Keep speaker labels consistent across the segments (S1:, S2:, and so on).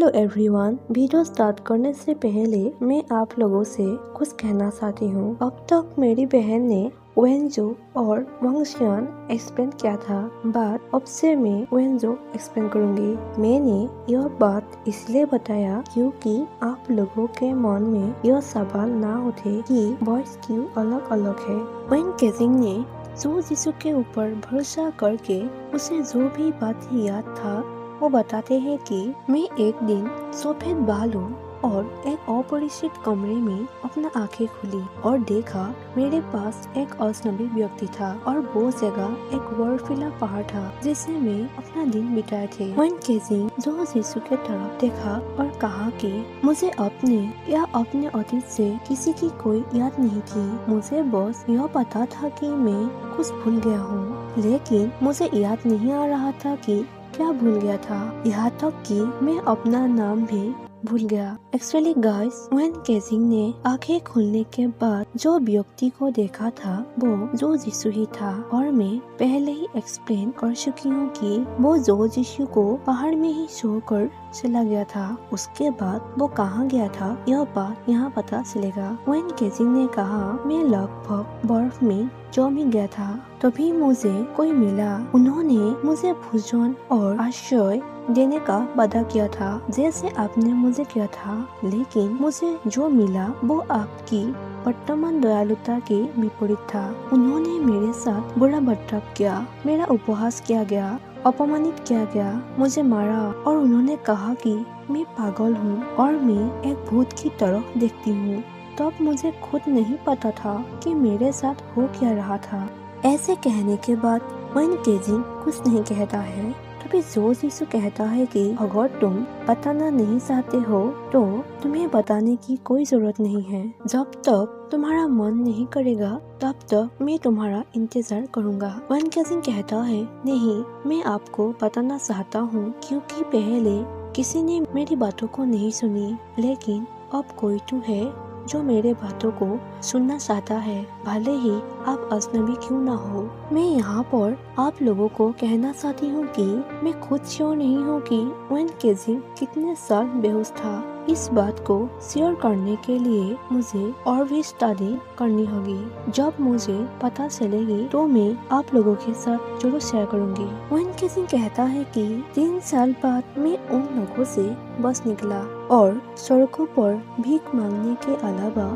S1: Hello everyone, video start करने से पहले मैं आप लोगों से कुछ कहना चाहती हूँ। अब तक मेरी बहन ने वेंजो और वांगशियान एक्सप्लेन किया था, बट अब से मैं वेंजो एक्सप्लेन करूँगी। मैंने यह बात इसलिए बताया क्योंकि आप लोगों के मन में यह सवाल ना उठे कि वॉइस क्यों अलग अलग है। वेन केजिंग ने जो जीसू के ऊपर भरोसा करके उसे जो भी बात याद था वो बताते हैं कि मैं एक दिन सफेद बालों और एक अपरिचित कमरे में अपना आंखें खुली और देखा मेरे पास एक अजनबी व्यक्ति था और वो जगह एक बर्फीला पहाड़ था जिसे मैं अपना दिन बिताए थे। वेन केजिंग जो यीशु के तरफ देखा और कहा कि मुझे अपने या अपने अतीत से किसी की कोई याद नहीं थी। मुझे बस यह पता था कि मैं कुछ भूल गया हूँ, लेकिन मुझे याद नहीं आ रहा था कि क्या भूल गया था, यहाँ तक कि मैं अपना नाम भी भूल गया। एक्चुअली गाइस, वेन केजिंग ने आंखें खुलने के बाद जो व्यक्ति को देखा था वो जो यीशु ही था और मैं पहले ही एक्सप्लेन कर चुकी हूँ कि वो जो यीशु को पहाड़ में ही छोड़कर चला गया था। उसके बाद वो कहाँ गया था यह बात यहाँ पता चलेगा। वेन केजिंग ने कहा मैं लगभग बर्फ में जम ही गया था, तभी मुझे कोई मिला। उन्होंने मुझे भोजन और आश्रय देने का वादा किया था जैसे आपने मुझे किया था, लेकिन मुझे जो मिला वो आपकी वर्तमान दयालुता के विपरीत था। उन्होंने मेरे साथ बुरा बर्ताव किया, मेरा उपहास किया गया, अपमानित किया गया, मुझे मारा और उन्होंने कहा कि मैं पागल हूँ और मैं एक भूत की तरह दिखती हूँ। तब मुझे खुद नहीं पता था कि मेरे साथ हो क्या रहा था। ऐसे कहने के बाद वेन केजिंग कुछ नहीं कहता है, तभी जो यीशु कहता है कि अगर तुम बताना नहीं चाहते हो तो तुम्हें बताने की कोई जरूरत नहीं है। जब तक तुम्हारा मन नहीं करेगा तब तक मैं तुम्हारा इंतजार करूंगा। वेन केजिंग कहता है नहीं, मैं आपको बताना चाहता हूँ क्योंकि पहले किसी ने मेरी बातों को नहीं सुनी, लेकिन अब कोई तो है जो मेरे बातों को सुनना चाहता है, भले ही आप अजनबी क्यों ना हो। मैं यहाँ पर आप लोगों को कहना चाहती हूँ कि मैं खुद श्योर नहीं हूँ कि वेन केजिंग कितने साल बेहोश था। इस बात को शेयर करने के लिए मुझे और भी स्टडी करनी होगी। जब मुझे पता चलेगी तो मैं आप लोगों के साथ जरूर शेयर करूँगी। वेन केजिंग कहता है कि 3 साल बाद मैं उन लोगों से बस निकला और सड़कों पर भीख मांगने के अलावा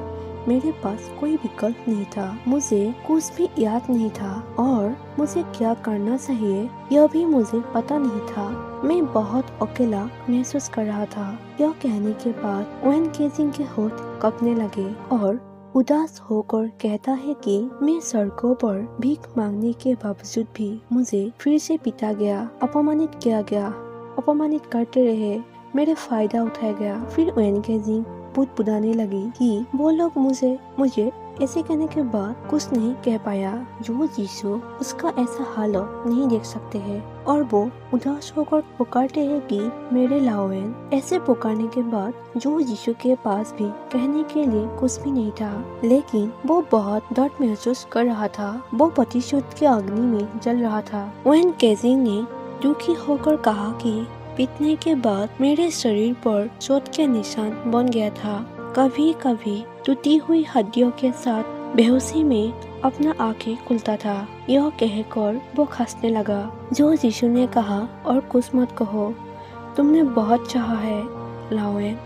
S1: मेरे पास कोई विकल्प नहीं था। मुझे कुछ भी याद नहीं था और मुझे क्या करना चाहिए यह भी मुझे पता नहीं था। मैं बहुत अकेला महसूस कर रहा था। यह कहने के बाद वेन केजिंग के होठ कांपने लगे और उदास होकर कहता है कि मैं सड़कों पर भीख मांगने के बावजूद भी मुझे फिर से पीटा गया, अपमानित किया गया, अपमानित करते रहे, मेरे फायदा उठाया गया। फिर वेन केजिंग बुदबुदाने लगी कि वो लोग मुझे ऐसे कहने के बाद कुछ नहीं कह पाया। जो यीशु उसका ऐसा हालत नहीं देख सकते हैं और वो उदास होकर पुकारते हैं कि मेरे लाओवेन। ऐसे पुकारने के बाद जो यीशु के पास भी कहने के लिए कुछ भी नहीं था, लेकिन वो बहुत दर्द महसूस कर रहा था। वो प्रतिशोध की अग्नि में जल रहा था। वेन केजिंग ने दुखी होकर कहा कि पीटने के बाद मेरे शरीर पर चोट के निशान बन गया था। कभी कभी टूटी हुई हड्डियों के साथ बेहोशी में अपना आंखें खुलता था। यह कहकर वो हंसने लगा। जो यीशु ने कहा और कुछ मत कहो, तुमने बहुत चाहा है लाओवेन,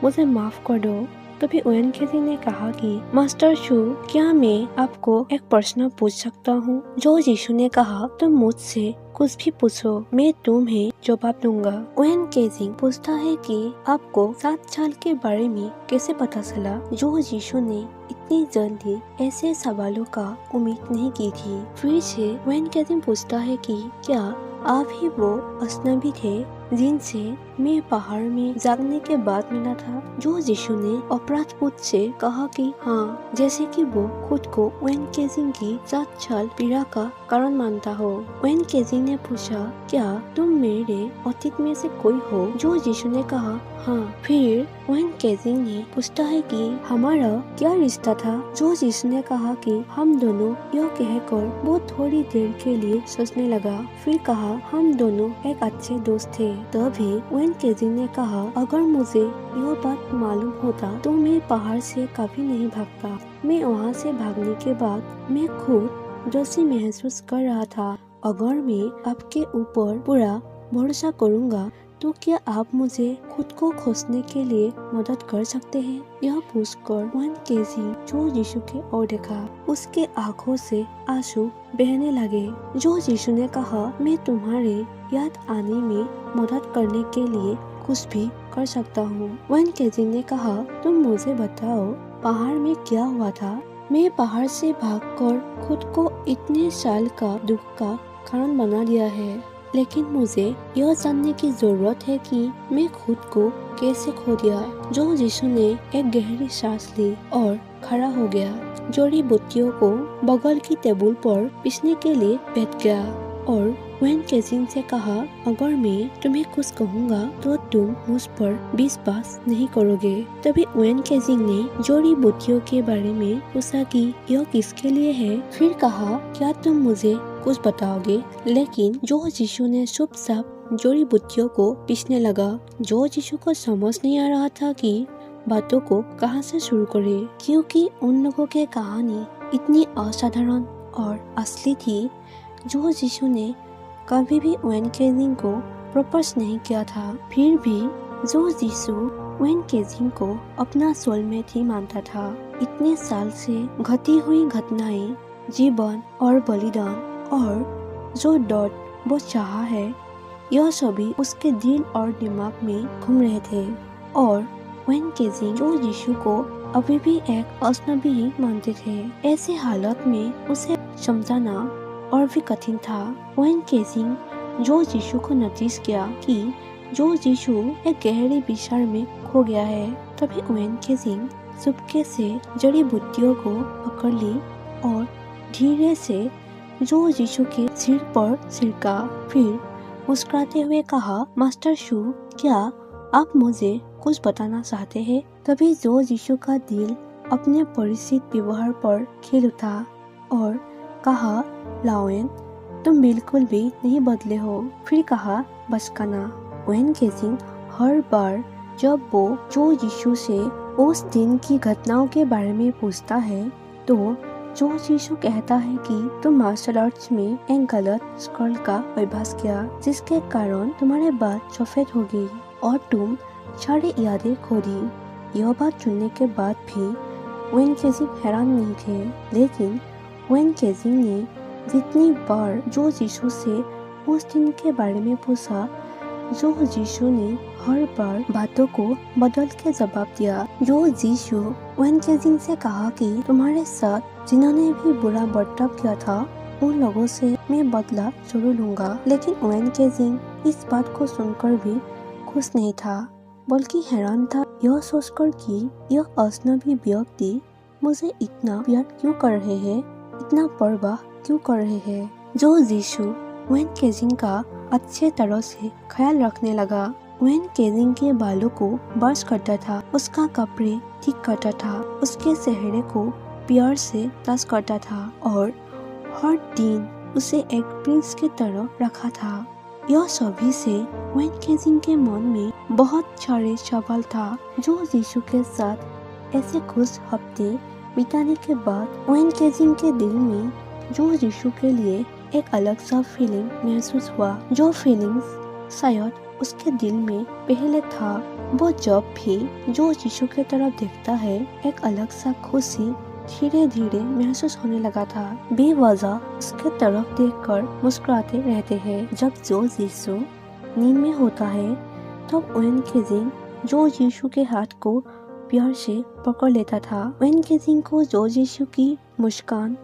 S1: मुझे माफ कर दो। तभी वेन केजिंग ने कहा कि मास्टर शू, क्या मैं आपको एक प्रश्न पूछ सकता हूँ? जो यीशु ने कहा तुम मुझसे कुछ भी पूछो, मैं तुम्हें जवाब दूंगा। वेन केजिंग पूछता है कि आपको 7 साल के बारे में कैसे पता चला? जो यीशु ने इतनी जल्दी ऐसे सवालों का उम्मीद नहीं की थी। फिर से वेन केजिंग पूछता है कि क्या आप ही वो अजनबी थे जिनसे मैं पहाड़ में जागने के बाद मिला था? जो यीशु ने अपराध बोध से कहा कि हाँ, जैसे कि वो खुद को वेन केजिंग की 7 साल पीड़ा का कारण मानता हो। वेन केजिंग ने पूछा क्या तुम मेरे अतीत में से कोई हो? जो यीशु ने कहा हाँ। फिर वेन केजिंग ने पूछता है कि हमारा क्या रिश्ता था? जो यीशु ने कहा कि हम दोनों, यह कहकर वो थोड़ी देर के लिए सोचने लगा, फिर कहा हम दोनों एक अच्छे दोस्त थे। तभी वेन केजिंग ने कहा, अगर मुझे यह बात मालूम होता तो मैं पहाड़ से कभी नहीं भागता। मैं वहाँ से भागने के बाद मैं खुद जैसे महसूस कर रहा था। अगर मैं आपके ऊपर पूरा भरोसा करूँगा तो क्या आप मुझे खुद को खोजने के लिए मदद कर सकते हैं? यह पूछकर वेन केजिंग जो यीशु के ओर देखा। उसके आंखों से आंसू बहने लगे। जो यीशु ने कहा, मैं तुम्हारे याद आने में मदद करने के लिए कुछ भी कर सकता हूँ। वेन केजिंग ने कहा, तुम मुझे बताओ पहाड़ में क्या हुआ था? मैं पहाड़ से भागकर खुद को इतने साल का दुख का कारण बना दिया है, लेकिन मुझे यह जानने की जरूरत है कि मैं खुद को कैसे खो दिया। जो यीशु ने एक गहरी सांस ली और खड़ा हो गया। जड़ी बूटियों को बगल की टेबल पर पीसने के लिए बैठ गया और वेन केजिंग से कहा, अगर मैं तुम्हें कुछ कहूँगा तो तुम मुझ पर विश्वास नहीं करोगे। तभी वेन केजिंग ने जड़ी बूटियों के बारे में पूछा कि यह किसके लिए है। फिर कहा, क्या तुम मुझे कुछ बताओगे? लेकिन जो यीशु ने चुपचाप जड़ी बूटियों को पीसने लगा। जो यीशु को समझ नहीं आ रहा था कि बातों को कहां से शुरू करे, क्योंकि उन लोगों की कहानी इतनी असाधारण और असली थी। जो यीशु ने कभी भी वेन केजिंग को प्रपोज नहीं किया था, फिर भी जो यीशु वेन केजिंग को अपना सोलमेट ही मानता था। इतने साल से घटी हुई घटनाएं, जीवन और बलिदान और जो डॉट वो चाहा है, यह सभी उसके दिल और दिमाग में घूम रहे थे। और वेन केजिंग जो यीशु को अभी भी एक अजनबी ही मानते थे। ऐसे हालत में उसे समझाना और भी कठिन था। वेन केजिंग जो यीशु को नोटिस किया कि जो यीशु एक गहरी विचार में खो गया है। तभी वेन केजिंग चुपके से जड़ी बूटियों को पकड़ ली और धीरे से जो यीशु के सिर पर छिड़का। फिर मुस्कुराते हुए कहा, मास्टर शू, क्या आप मुझे कुछ बताना चाहते हैं? तभी जो यीशु का दिल अपने परिचित व्यवहार पर खिल उठा और कहा, लाओन, तुम बिल्कुल भी नहीं बदले हो। फिर कहा, बचकाना। वेन केजिंग हर बार जब वो जो यीशु से उस दिन की घटनाओं के बारे में पूछता है तो जो यीशु कहता है कि तुम मार्शल आर्ट्स में एक गलत स्कर्ल का अभ्यास किया, जिसके कारण तुम्हारे बाल सफेद हो गई और तुम सारी यादें खो दी। यह बात सुनने के बाद भी वेन केजिंग हैरान नहीं थे, लेकिन वेन केजिंग ने जितनी बार जो यीशु से उस दिन के बारे में पूछा, जो यीशु ने हर बार बातों को बदल के जवाब दिया। जो यीशु वेन केजिंग से कहा कि तुम्हारे साथ जिन्होंने भी बुरा बर्ताव किया था, उन लोगों से मैं बदला जरूर लूंगा। लेकिन वेन केजिंग इस बात को सुनकर भी खुश नहीं था, बल्कि हैरान था यह सोचकर कि यह अजनबी व्यक्ति मुझे इतना प्यार क्यों कर रहे हैं, इतना परवाह क्यों कर रहे हैं। जो यीशु वेन केजिंग का अच्छे तरह से ख्याल रखने लगा। वेन केजिंग के बालों को ब्रश करता था, उसका कपड़े ठीक करता था, उसके चेहरे को प्यार से टच करता था और हर दिन उसे एक प्रिंस की तरह रखा था। यह सभी से वेन केजिंग के मन में बहुत सारे सवाल था। जो यीशु के साथ ऐसे खुश हफ्ते बिताने के बाद वेन केजिंग के दिल में जो यीशु के लिए एक अलग सा फीलिंग महसूस हुआ। जो फीलिंग्स शायद उसके दिल में पहले था। वो जब भी जो यीशु की तरफ देखता है, एक अलग सा खुशी धीरे धीरे महसूस होने लगा था। बेवजह उसके तरफ देखकर मुस्कुराते रहते हैं। जब जो यीशु नींद में होता है तब वेन केजिंग जो यीशु के हाथ को प्यार से पकड़ लेता था। वेन केजिंग को जो यीशु की मुस्कान,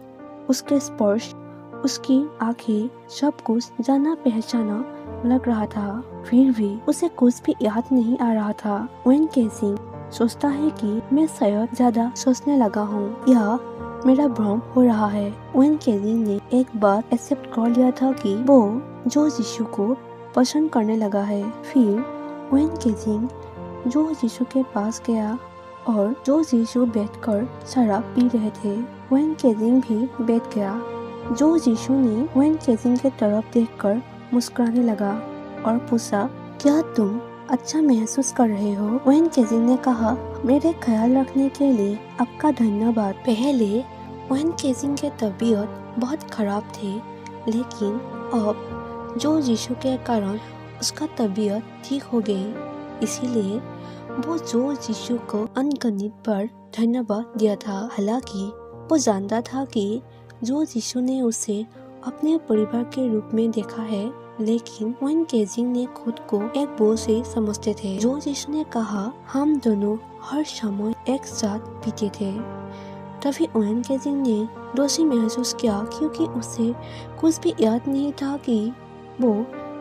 S1: उसके स्पर्श, उसकी आंखें, सब कुछ जाना पहचाना लग रहा था। फिर भी उसे कुछ भी याद नहीं आ रहा था। वेन केजिंग सोचता है कि मैं शायद ज्यादा सोचने लगा हूँ या मेरा भ्रम हो रहा है। वेन केजिंग ने एक बार एक्सेप्ट कर लिया था कि वो जो यीशु को पसंद करने लगा है। फिर वेन केजिंग जो यीशु के पास गया और जो यीशु बैठकर शराब पी रहे थे, वेन केजिंग भी बैठ गया। जो यीशु ने वेन केजिंग के तरफ देखकर मुस्कुराने लगा और पूछा, क्या तुम अच्छा महसूस कर रहे हो? वेन केजिंग ने कहा, मेरे ख्याल रखने के लिए आपका धन्यवाद। पहले वेन केजिंग की तबीयत बहुत खराब थी, लेकिन अब जो यीशु के कारण उसका तबीयत ठीक हो गई। इसीलिए वो जो यीशु को अनगिनत बार धन्यवाद दिया था। हालांकि वो जानता था कि जो यीशु ने उसे अपने परिवार के रूप में देखा है, लेकिन वेन केजिंग ने खुद को एक बोझ से समझते थे। जो यीशु ने कहा, हम दोनों हर समय एक साथ बीते थे। तभी वेन केजिंग ने दोषी महसूस किया, क्योंकि उसे कुछ भी याद नहीं था कि वो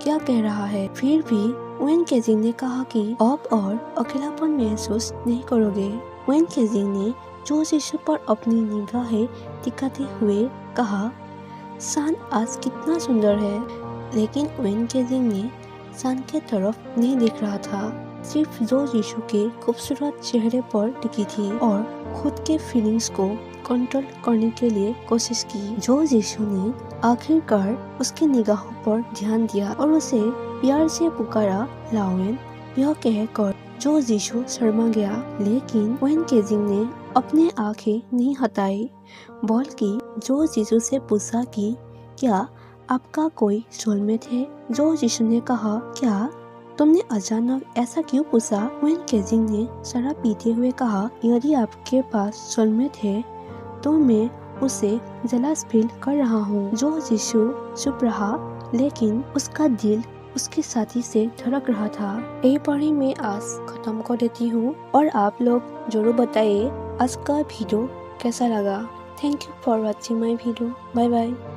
S1: क्या कह रहा है। फिर भी वेन केजिंग ने कहा कि आप और अकेलापन महसूस नहीं करोगे। वेन केजिंग ने जो यीशु पर अपनी निगाहें टिकाते हुए कहा, सान आज कितना सुंदर है। लेकिन वेन केजिंग ने सान के तरफ नहीं देख रहा था, सिर्फ जो यीशु के खूबसूरत चेहरे पर टिकी थी और खुद के फीलिंग्स को कंट्रोल करने के लिए कोशिश की। जो यीशु ने आखिरकार उसकी निगाहों पर ध्यान दिया और उसे प्यार से पुकारा, लावेन। यह कहकर जो यीशु शर्मा गया, लेकिन वेन केजिंग ने अपने आंखें नहीं हटाई, बल्कि जो यीशु से पूछा कि क्या आपका कोई सोलमेट है? जो यीशु ने कहा, क्या तुमने अचानक ऐसा क्यों पूछा? वेन केजिंग ने शराब पीते हुए कहा, यदि आपके पास सोलमेट है तो मैं उसे जलस फील कर रहा हूँ। जो यीशु चुप रहा, लेकिन उसका दिल उसके साथी से धड़क रहा था। यही पर ही मैं आज खत्म कर देती हूँ और आप लोग जरूर बताइए आज का वीडियो कैसा लगा। Thank you for watching my video. Bye bye.